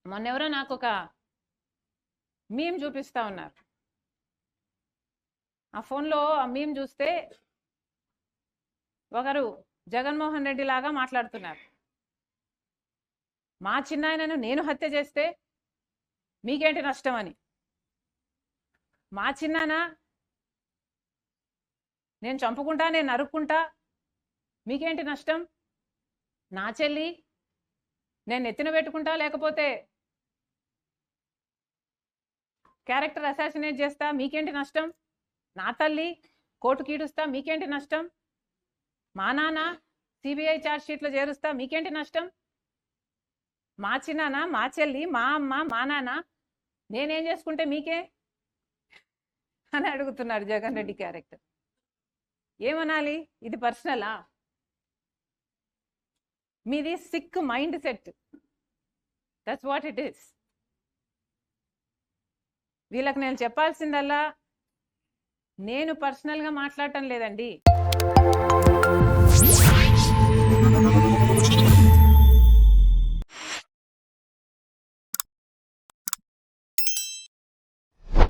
మొన్నెవరో నాకు ఒక మీమ్ చూపిస్తా ఉన్నారు. ఆ ఫోన్లో ఆ మీమ్ చూస్తే ఒకరు జగన్మోహన్ రెడ్డి లాగా మాట్లాడుతున్నారు. మా చిన్నాయనను నేను హత్య చేస్తే మీకేంటి నష్టం అని. మా చిన్నాన నేను చంపుకుంటా, నేను నరుక్కుంటా, మీకేంటి నష్టం. నా చెల్లి నేను నెత్తిన పెట్టుకుంటా, లేకపోతే క్యారెక్టర్ అసాసినేట్ చేస్తా, మీకేంటి నష్టం. నా తల్లి కోర్టుకి ఈడుస్తా, మీకేంటి నష్టం. మా నాన్న సిబిఐ ఛార్జ్ షీట్లో చేరుస్తా, మీకేంటి నష్టం. మా చిన్నాన్న, మా చెల్లి, మా అమ్మ, మా నాన్న నేనేం చేసుకుంటే మీకే అని అడుగుతున్నారు జగన్ రెడ్డి క్యారెక్టర్. ఏమనాలి? ఇది పర్సనలా? మీది sick mind set. That's what it is. వీళ్ళకి నేను చెప్పాల్సిందల్లా, నేను పర్సనల్గా మాట్లాడటం లేదండి.